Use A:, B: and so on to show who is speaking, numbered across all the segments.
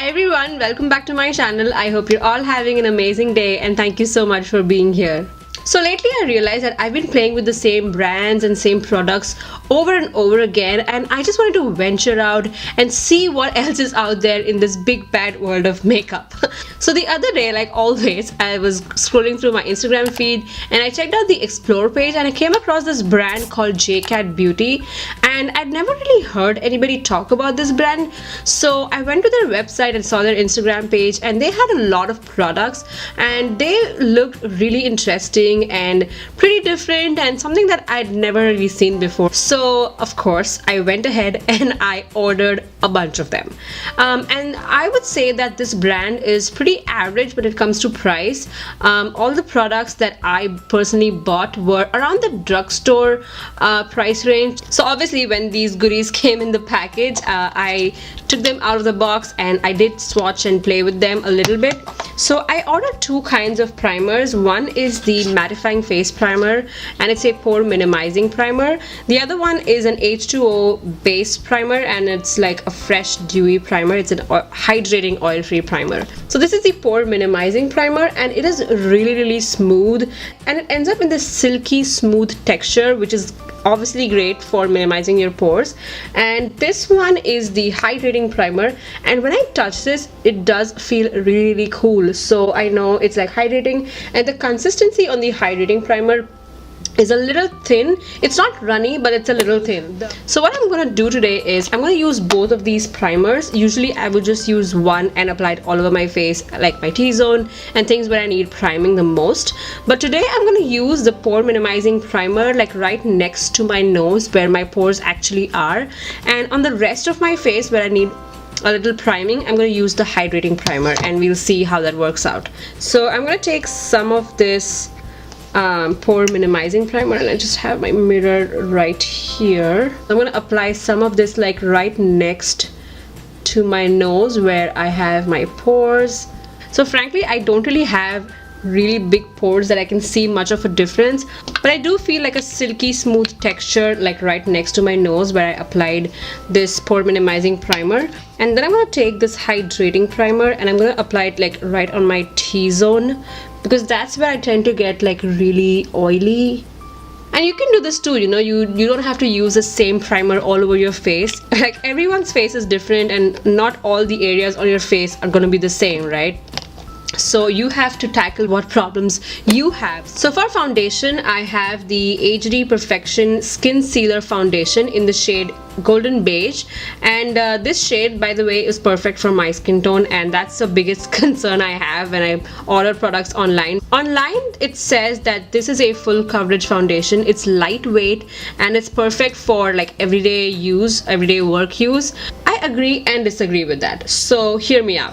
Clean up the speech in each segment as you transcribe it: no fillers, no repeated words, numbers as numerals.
A: Hi everyone, welcome back to my channel. I hope you're all having an amazing day and thank you so much for being here. So lately I realized that I've been playing with the same brands and same products over and over again, and I just wanted to venture out and see what else is out there in this big bad world of makeup. So the other day, like always, I was scrolling through my Instagram feed and I checked out the Explore page and I came across this brand called JCATBEAUTY, and I'd never really heard anybody talk about this brand. So I went to their website and saw their Instagram page, and they had a lot of products and they looked really interesting and pretty different and something that I'd never really seen before. So of course I went ahead and I ordered a bunch of them, and I would say that this brand is pretty average when it comes to price. All the products that I personally bought were around the drugstore price range. So obviously when these goodies came in the package, I took them out of the box and I did swatch and play with them a little bit. So I ordered two kinds of primers. One is the mattifying face primer and it's a pore minimizing primer. The other one is an H2O base primer and it's like a fresh dewy primer. It's an hydrating oil-free primer. So this is the pore minimizing primer and it is really smooth and it ends up in this silky smooth texture, which is obviously great for minimizing your pores. And this one is the hydrating primer, and when I touch this it does feel really cool. So I know it's like hydrating, and the consistency on the hydrating primer is a little thin. It's not runny, but it's a little thin. So what I'm going to do today is I'm going to use both of these primers. Usually I would just use one and apply it all over my face, like my T-zone and things where I need priming the most. But today I'm going to use the pore minimizing primer like right next to my nose where my pores actually are, and on the rest of my face where I need a little priming, I'm going to use the hydrating primer, and we'll see how that works out. So I'm going to take some of this pore minimizing primer, and I just have my mirror right here. I'm going to apply some of this like right next to my nose where I have my pores. So frankly I don't really have really big pores that I can see much of a difference, but I do feel like a silky smooth texture like right next to my nose where I applied this pore minimizing primer. And then I'm going to take this hydrating primer and I'm going to apply it like right on my T-zone, because that's where I tend to get like really oily. And you can do this too, you know, you don't have to use the same primer all over your face. Like everyone's face is different and not all the areas on your face are going to be the same, right? So you have to tackle what problems you have. So for foundation, I have the HD Perfection Skin Sealer Foundation in the shade Golden Beige, and this shade, by the way, is perfect for my skin tone, and that's the biggest concern I have when I order products online. Online it says that this is a full coverage foundation. It's lightweight and it's perfect for like everyday use, everyday work use. I agree and disagree with that, so hear me out.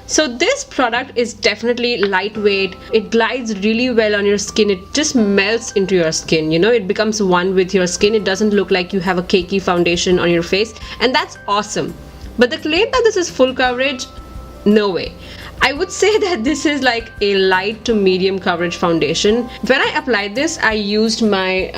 A: So this product is definitely lightweight. It glides really well on your skin. It just melts into your skin, you know, it becomes one with your skin. It doesn't look like you have a cakey foundation on your face, and that's awesome. But the claim that this is full coverage, no way. I would say that this is like a light to medium coverage foundation. When I applied this, I used my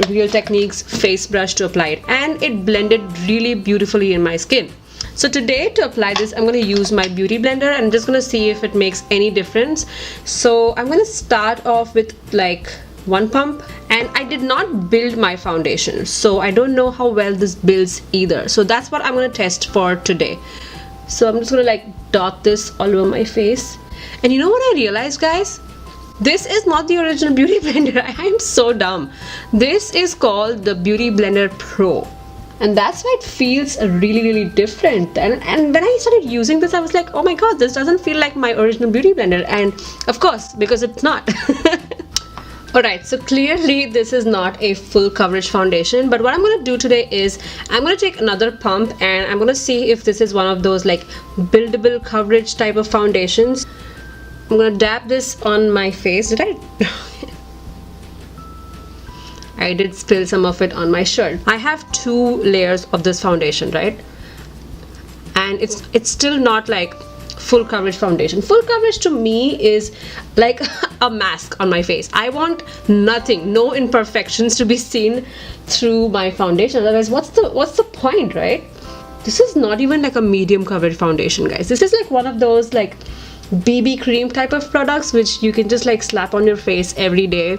A: Real Techniques face brush to apply it, and it blended really beautifully in my skin. So today, to apply this, I'm going to use my beauty blender and I'm just going to see if it makes any difference. So I'm going to start off with like one pump, and I did not build my foundation, so I don't know how well this builds either. So that's what I'm going to test for today. So I'm just going to like dot this all over my face. And you know what I realized, guys? This is not the original beauty blender. I am so dumb. This is called the Beauty Blender Pro. And that's why it feels really different. And when I started using this, I was like, oh my god, this doesn't feel like my original beauty blender. And of course, because it's not. Alright, so clearly this is not a full coverage foundation, but what I'm going to do today is I'm going to take another pump and I'm going to see if this is one of those like buildable coverage type of foundations. I'm going to dab this on my face. I did spill some of it on my shirt. I have 2 layers of this foundation, right? And it's still not like full coverage foundation. Full coverage to me is like a mask on my face. I want nothing, no imperfections to be seen through my foundation. Otherwise, what's the point, right? This is not even like a medium coverage foundation, guys. This is like one of those like BB cream type of products which you can just like slap on your face every day.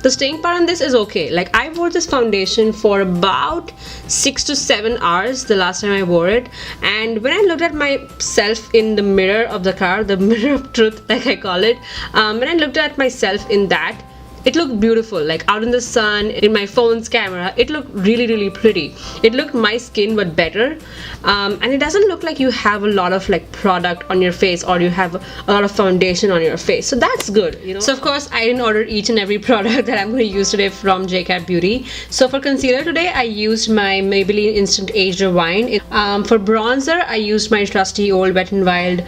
A: The staying power on this is okay. Like I wore this foundation for about 6 to 7 hours the last time I wore it, and when I looked at myself in the mirror of the car, the mirror of truth like I call it, when I looked at myself in that, it looked beautiful, like out in the sun, in my phone's camera. It looked really pretty. It looked my skin but better, and it doesn't look like you have a lot of like product on your face or you have a lot of foundation on your face. So that's good, you know. So of course I didn't order each and every product that I'm going to use today from Jcat Beauty. So for concealer today I used my Maybelline Instant Age Rewind. For bronzer I used my trusty old Wet n Wild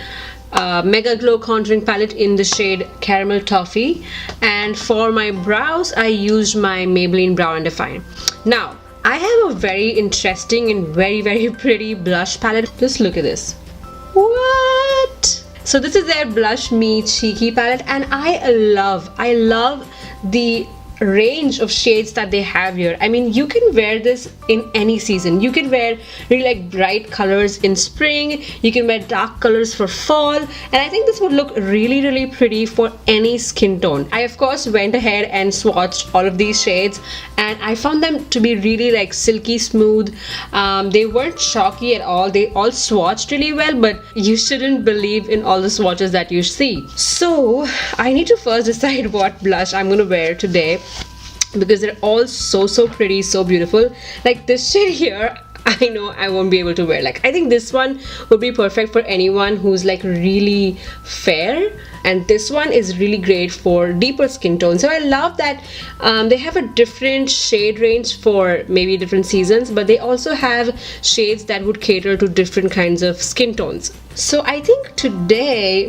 A: Mega Glow contouring palette in the shade Caramel Toffee, and for my brows I used my Maybelline Brow and Define. Now I have a very interesting and very pretty blush palette. Just look at this. What? So this is their Blush Me Cheeky palette, and I love the range of shades that they have here. I mean, you can wear this in any season. You can wear really like bright colors in spring, you can wear dark colors for fall, and I think this would look really pretty for any skin tone. I of course went ahead and swatched all of these shades, and I found them to be really like silky smooth. They weren't chalky at all. They all swatched really well, but you shouldn't believe in all the swatches that you see. So I need to first decide what blush I'm gonna wear today, because they're all so pretty, so beautiful. Like this shade here, I know I won't be able to wear. Like I think this one would be perfect for anyone who's like really fair, and this one is really great for deeper skin tones. So I love that they have a different shade range for maybe different seasons, but they also have shades that would cater to different kinds of skin tones. So I think today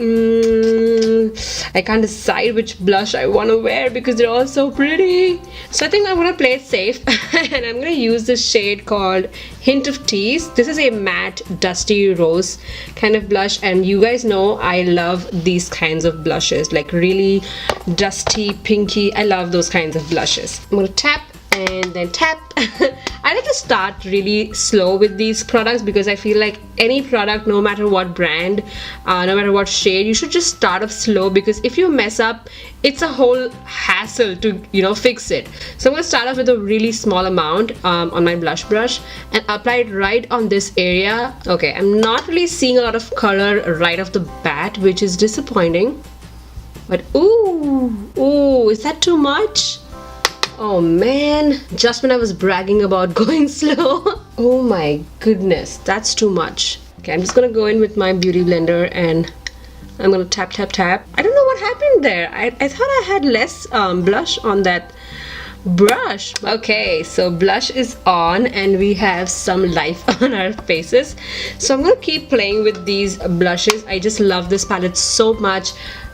A: I can't decide which blush I want to wear because they're all so pretty. So I think I'm gonna play it safe and I'm gonna use this shade called Hint of Tease. This is a matte dusty rose kind of blush, and you guys know I love these kinds of blushes, like really dusty, pinky. I love those kinds of blushes. I'm gonna tap and then tap. I like to start really slow with these products because I feel like any product, no matter what brand, no matter what shade, you should just start off slow, because if you mess up, it's a whole hassle to, you know, fix it. So I'm going to start off with a really small amount on my blush brush and apply it right on this area. Okay, I'm not really seeing a lot of color right off the bat, which is disappointing. But ooh, is that too much? Oh man, just when I was bragging about going slow. Oh my goodness, that's too much. Okay, I'm just gonna go in with my beauty blender and I'm gonna tap. I don't know what happened there. I thought I had less blush on that brush. Okay, so blush is on and we have some life on our faces. So I'm gonna keep playing with these blushes. I just love this palette so much.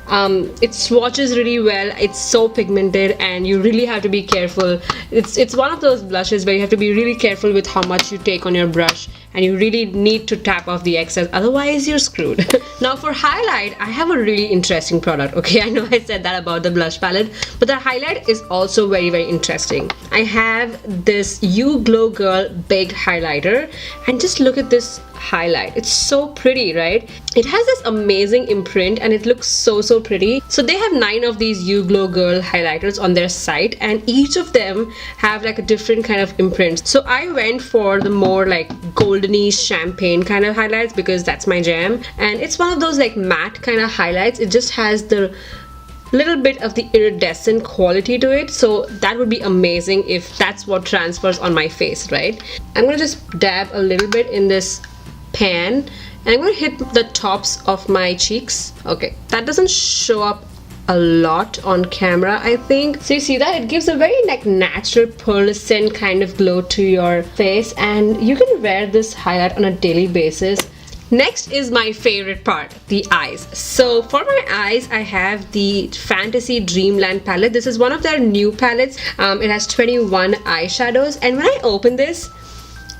A: It swatches really well. It's so pigmented and you really have to be careful. It's one of those blushes where you have to be really careful with how much you take on your brush, and you really need to tap off the excess, otherwise you're screwed. Now for highlight, I have a really interesting product. Okay, I know I said that about the blush palette, but the highlight is also very interesting. I have this You Glow Girl Big Highlighter, and just look at this highlight. It's so pretty, right? It has this amazing imprint and it looks so pretty. So they have 9 of these You Glow Girl highlighters on their site, and each of them have like a different kind of imprint. So I went for the more like goldeny champagne kind of highlights because that's my jam, and it's one of those like matte kind of highlights. It just has the little bit of the iridescent quality to it, so that would be amazing if that's what transfers on my face, right? I'm gonna just dab a little bit in this pan and I'm gonna hit the tops of my cheeks. Okay, that doesn't show up a lot on camera, I think. So you see that? It gives a very like natural pearlescent kind of glow to your face, and you can wear this highlight on a daily basis. Next is my favorite part, the eyes. So for my eyes, I have the Fantasy Dreamland palette. This is one of their new palettes. It has 21 eyeshadows, and when I open this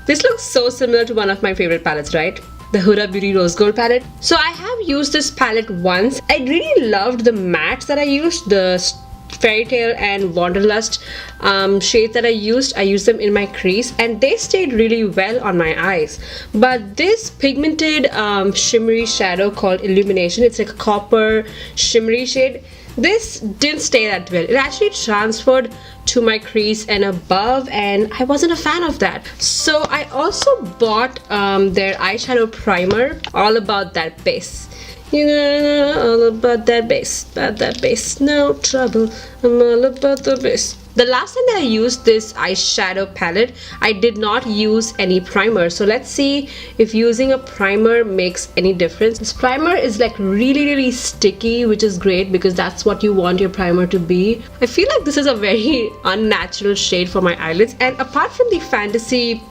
A: looks so similar to one of my favorite palettes, right? The Huda Beauty Rose Gold palette. So I have used this palette once. I really loved the mattes that I used, the Fairy Tale and Wanderlust shades that I used them in my crease, and they stayed really well on my eyes. But this pigmented shimmery shadow called Illumination, it's like a copper shimmery shade, this didn't stay that well. It actually transferred to my crease and above, and I wasn't a fan of that. So I also bought their eyeshadow primer, All About That Base. You know, all about that base, no trouble, I'm all about the base. The last time that I used this eyeshadow palette, I did not use any primer. So let's see if using a primer makes any difference. This primer is like really sticky, which is great because that's what you want your primer to be. I feel like this is a very unnatural shade for my eyelids. And apart from the Fantasy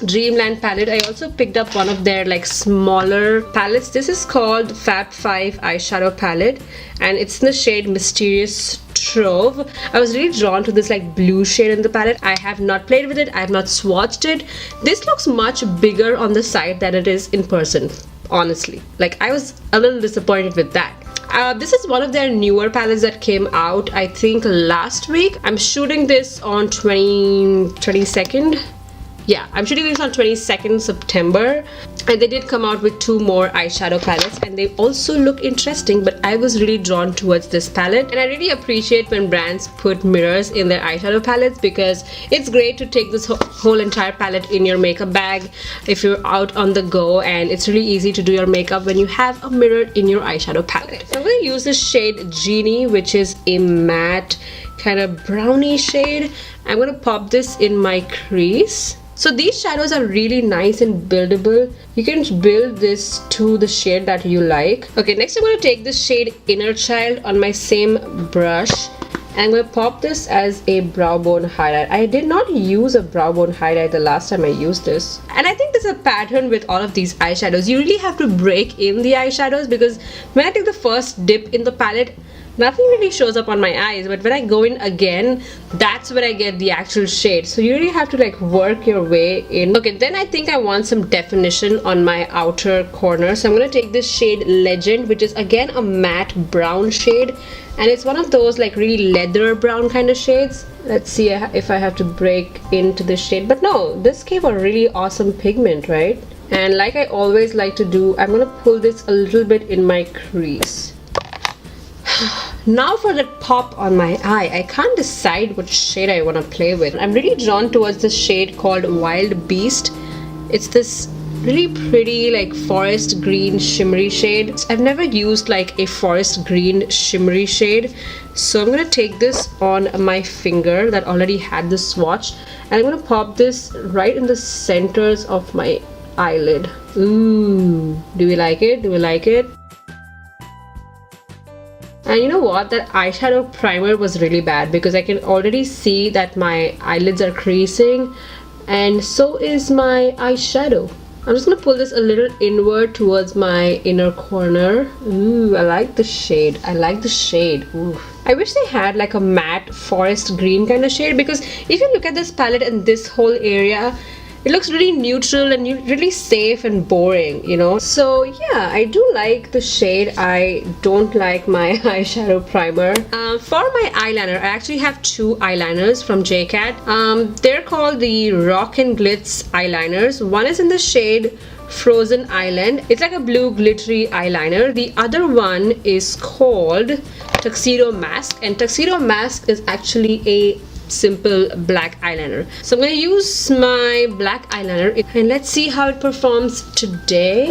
A: Dreamland palette, I also picked up one of their like smaller palettes. This is called Fab 5 eyeshadow palette, and it's in the shade Mysterious Trove. I was really drawn to this like blue shade in the palette. I have not played with it, I have not swatched it. This looks much bigger on the side than it is in person, honestly. Like, I was a little disappointed with that. This is one of their newer palettes that came out, I think, last week. I'm shooting this on 22nd. Yeah, I'm shooting this on 22nd September, and they did come out with 2 more eyeshadow palettes, and they also look interesting, but I was really drawn towards this palette. And I really appreciate when brands put mirrors in their eyeshadow palettes, because it's great to take this whole entire palette in your makeup bag if you're out on the go, and it's really easy to do your makeup when you have a mirror in your eyeshadow palette. So I'm going to use this shade Genie, which is a matte kind of brownie shade. I'm going to pop this in my crease. So these shadows are really nice and buildable. You can build this to the shade that you like. Okay, next I'm going to take this shade Inner Child on my same brush. And I'm going to pop this as a brow bone highlight. I did not use a brow bone highlight the last time I used this. And I think there's a pattern with all of these eyeshadows. You really have to break in the eyeshadows, because when I take the first dip in the palette, nothing really shows up on my eyes, but when I go in again, that's when I get the actual shade. So you really have to like work your way in. Okay, then I think I want some definition on my outer corner. So I'm going to take this shade Legend, which is again a matte brown shade, and it's one of those like really leather brown kind of shades. Let's see if I have to break into this shade. But no, this gave a really awesome pigment, right? And like I always like to do, I'm going to pull this a little bit in my crease. Now for the pop on my eye, I can't decide what shade I want to play with. I'm really drawn towards this shade called Wild Beast. It's this really pretty like forest green shimmery shade. I've never used like a forest green shimmery shade, so I'm gonna take this on my finger that already had the swatch, and I'm gonna pop this right in the centers of my eyelid. Ooh, do we like it? Do we like it? And you know what, that eyeshadow primer was really bad, because I can already see that my eyelids are creasing, and so is my eyeshadow. I'm just gonna pull this a little inward towards my inner corner. Ooh, I like the shade. I like the shade. Ooh. I wish they had like a matte forest green kind of shade, because if you look at this palette and this whole area, it looks really neutral and really safe and boring, you know. So yeah, I do like the shade. I don't like my eyeshadow primer. For my eyeliner, I actually have 2 eyeliners from Jcat. They're called the Rock and Glitz eyeliners. One is in the shade Frozen Island. It's like a blue glittery eyeliner. The other one is called Tuxedo Mask, and Tuxedo Mask is actually a simple black eyeliner. So I'm going to use my black eyeliner, and let's see how it performs today.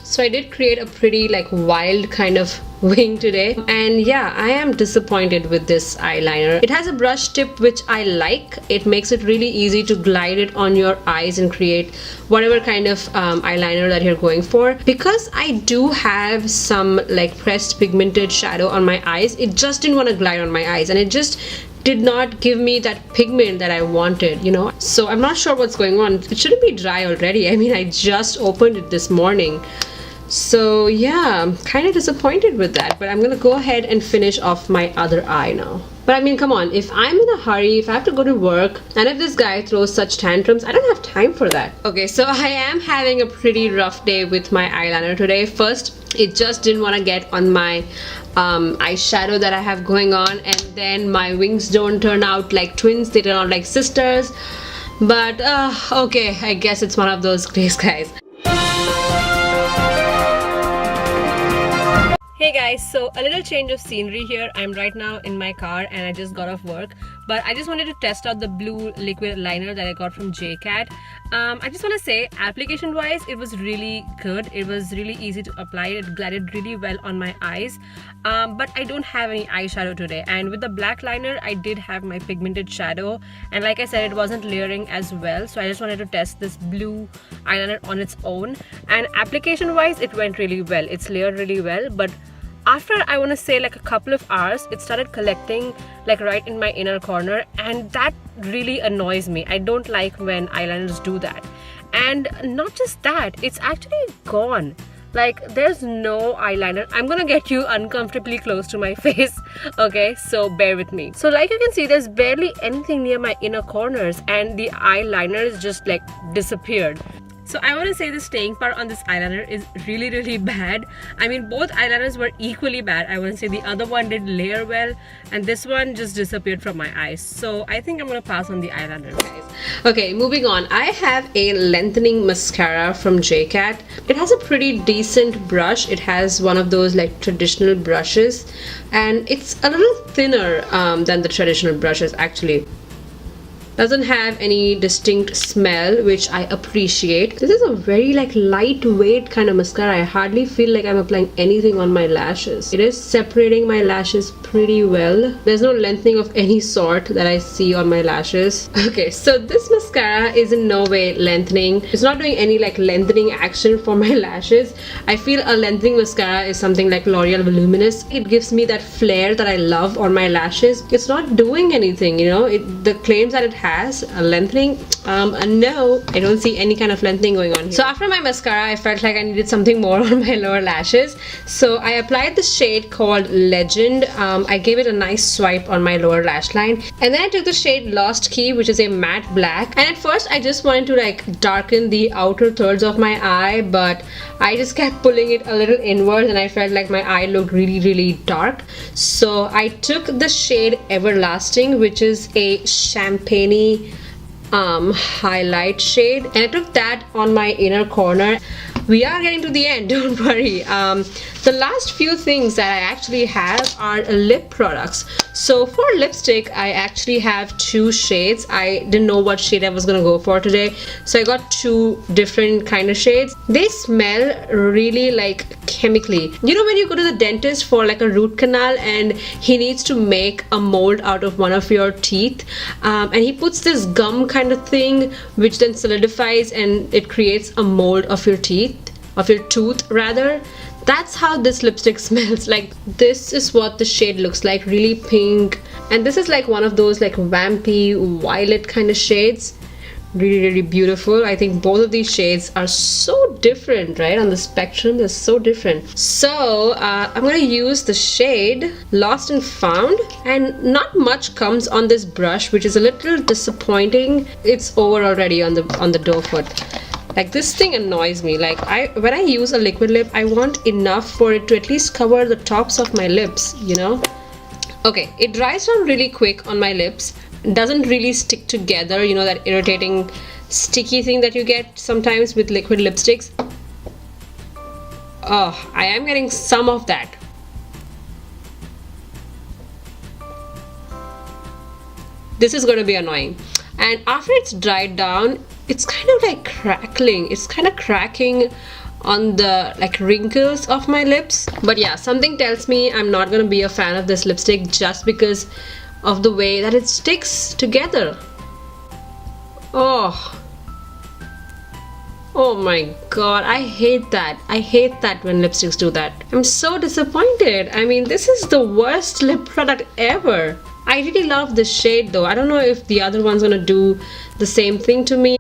A: So I did create a pretty like wild kind of wing today, and yeah, I am disappointed with this eyeliner. It has a brush tip which I like. It makes it really easy to glide it on your eyes and create whatever kind of eyeliner that you're going for. Because I do have some like pressed pigmented shadow on my eyes, it just didn't want to glide on my eyes, and it just did not give me that pigment that I wanted, you know. So I'm not sure what's going on. It shouldn't be dry already. I mean, I just opened it this morning. So yeah, I'm kind of disappointed with that, but I'm gonna go ahead and finish off my other eye now. But I mean, come on, if I'm in a hurry, if I have to go to work, and if this guy throws such tantrums, I don't have time for that. Okay, so I am having a pretty rough day with my eyeliner today. First, it just didn't want to get on my eyeshadow that I have going on, and then my wings don't turn out like twins, they turn out like sisters. But okay, I guess it's one of those days, guys. Hey guys, so a little change of scenery here. I'm right now in my car and I just got off work, but I just wanted to test out the blue liquid liner that I got from Jcat. I just want to say, application wise, it was really good. It was really easy to apply. It glided really well on my eyes, but I don't have any eyeshadow today, and with the black liner I did have my pigmented shadow, and like I said, it wasn't layering as well, so I just wanted to test this blue eyeliner on its own. And application wise, it went really well. It's layered really well, but after, I want to say, like a couple of hours, it started collecting like right in my inner corner, and that really annoys me. I don't like when eyeliners do that. And not just that, it's actually gone. Like, there's no eyeliner. I'm gonna get you uncomfortably close to my face, okay, so bear with me. So like you can see, there's barely anything near my inner corners, and the eyeliner is just like disappeared. So I want to say the staying power on this eyeliner is really bad. I mean, both eyeliners were equally bad. I want to say the other one did layer well, and this one just disappeared from my eyes. So I think I'm going to pass on the eyeliner, guys. Okay, moving on. I have a lengthening mascara from Jcat. It has a pretty decent brush. It has one of those like traditional brushes, and it's a little thinner than the traditional brushes actually. Doesn't have any distinct smell, which I appreciate. This is a very like lightweight kind of mascara. I hardly feel like I'm applying anything on my lashes. It is separating my lashes pretty well. There's no lengthening of any sort that I see on my lashes. Okay, so this mascara is in no way lengthening. It's not doing any like lengthening action for my lashes. I feel a lengthening mascara is something like L'Oreal Voluminous. It gives me that flare that I love on my lashes. It's not doing anything, you know. The claims that it has a lengthening, no, I don't see any kind of lengthening going on here. So after my mascara, I felt like I needed something more on my lower lashes, so I applied the shade called Legend. I gave it a nice swipe on my lower lash line, and then I took the shade Lost Key, which is a matte black, and at first I just wanted to like darken the outer thirds of my eye, but I just kept pulling it a little inwards and I felt like my eye looked really dark. So I took the shade Everlasting, which is a champagne highlight shade, and I took that on my inner corner. We are getting to the end, don't worry. The last few things that I actually have are lip products. So for lipstick, I actually have two shades. I didn't know what shade I was gonna go for today, so I got two different kind of shades. They smell really like chemically. You know when you go to the dentist for like a root canal and he needs to make a mold out of one of your teeth, and he puts this gum kind of thing which then solidifies and it creates a mold of your teeth, of your tooth rather. That's how this lipstick smells. Like, this is what the shade looks like, really pink, and this is like one of those like vampy violet kind of shades. Really beautiful. I think both of these shades are so different, right? On the spectrum, they're so different. So I'm gonna use the shade Lost and Found, and not much comes on this brush, which is a little disappointing. It's over already on the doe foot. Like, this thing annoys me. Like, when I use a liquid lip, I want enough for it to at least cover the tops of my lips, you know? Okay, it dries down really quick on my lips. Doesn't really stick together, you know, that irritating sticky thing that you get sometimes with liquid lipsticks. Oh, I am getting some of that. This is going to be annoying. And after it's dried down, it's kind of like crackling. It's kind of cracking on the like wrinkles of my lips. But yeah, something tells me I'm not going to be a fan of this lipstick just because of the way that it sticks together. Oh my god, I hate that. I hate that when lipsticks do that. I'm so disappointed. I mean, this is the worst lip product ever. I really love this shade though. I don't know if the other one's gonna do the same thing to me.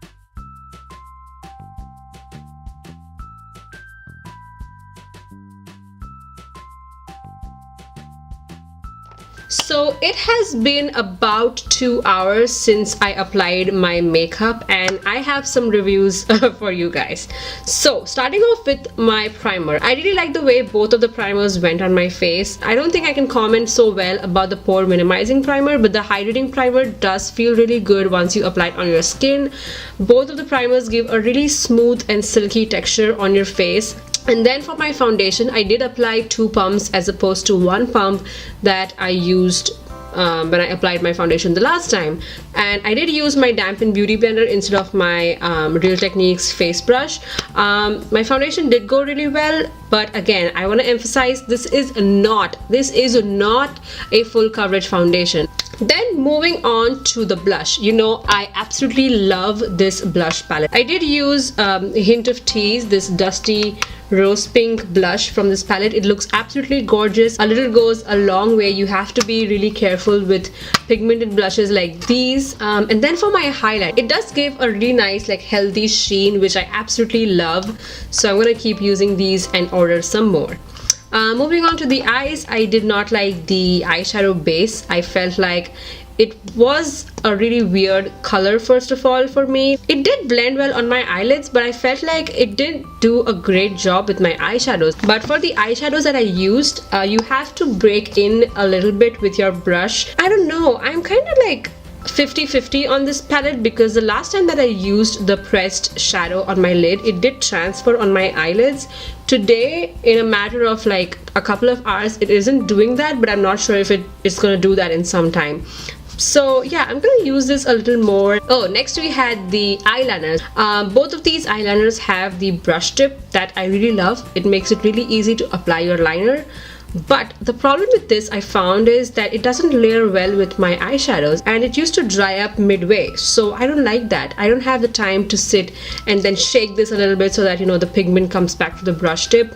A: So it has been about 2 hours since I applied my makeup, and I have some reviews for you guys. So starting off with my primer, I really like the way both of the primers went on my face. I don't think I can comment so well about the pore minimizing primer, but the hydrating primer does feel really good once you apply it on your skin. Both of the primers give a really smooth and silky texture on your face. And then for my foundation, I did apply 2 pumps as opposed to 1 pump that I used when I applied my foundation the last time. And I did use my dampened beauty blender instead of my Real Techniques face brush. My foundation did go really well, but again, I want to emphasize this is not a full coverage foundation. Then moving on to the blush, you know, I absolutely love this blush palette. I did use a hint of tease, this dusty rose pink blush from this palette. It looks absolutely gorgeous. A little goes a long way. You have to be really careful with pigmented blushes like these. And then for my highlight, it does give a really nice, like, healthy sheen, which I absolutely love. So I'm gonna keep using these and order some more. Moving on to the eyes, I did not like the eyeshadow base. I felt like it was a really weird color, first of all, for me. It did blend well on my eyelids, but I felt like it didn't do a great job with my eyeshadows. But for the eyeshadows that I used, you have to break in a little bit with your brush. I don't know, I'm kind of like 50-50 on this palette, because the last time that I used the pressed shadow on my lid, it did transfer on my eyelids. Today, in a matter of like a couple of hours, it isn't doing that, but I'm not sure if it's gonna do that in some time. So yeah, I'm gonna use this a little more. Oh, next we had the eyeliners. Both of these eyeliners have the brush tip that I really love. It makes it really easy to apply your liner. But the problem with this, I found, is that it doesn't layer well with my eyeshadows, and it used to dry up midway. So I don't like that. I don't have the time to sit and then shake this a little bit so that, you know, the pigment comes back to the brush tip.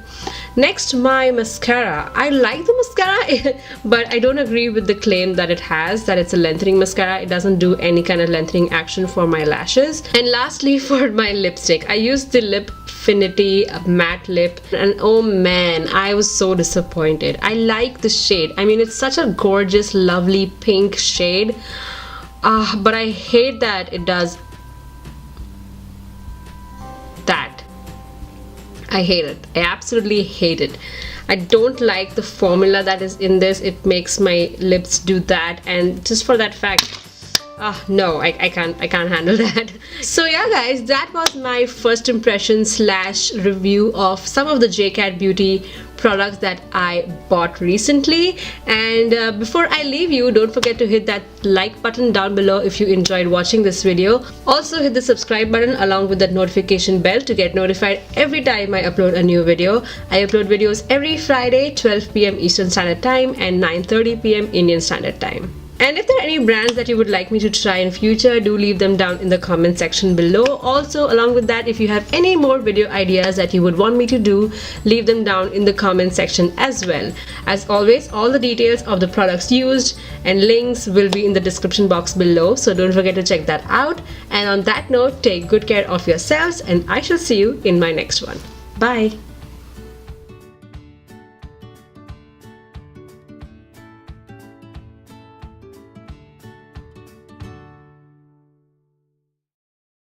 A: Next, my mascara. I like the mascara, but I don't agree with the claim that it has, that it's a lengthening mascara. It doesn't do any kind of lengthening action for my lashes. And lastly, for my lipstick, I used the Lip Finity matte lip, and oh man, I was so disappointed. I like the shade. I mean, it's such a gorgeous, lovely pink shade, but I hate that it does that. I hate it. I absolutely hate it. I don't like the formula that is in this. It makes my lips do that, and just for that fact, no, I can't handle that. So yeah guys, that was my first impression slash review of some of the JCat Beauty products that I bought recently. And before I leave you, don't forget to hit that like button down below if you enjoyed watching this video. Also hit the subscribe button along with that notification bell to get notified every time I upload a new video. I upload videos every Friday, 12 PM Eastern Standard Time and 9:30 PM Indian Standard Time. And if there are any brands that you would like me to try in future, do leave them down in the comment section below. Also, along with that, if you have any more video ideas that you would want me to do, leave them down in the comment section as well. As always, all the details of the products used and links will be in the description box below, so don't forget to check that out. And on that note, take good care of yourselves, and I shall see you in my next one. Bye!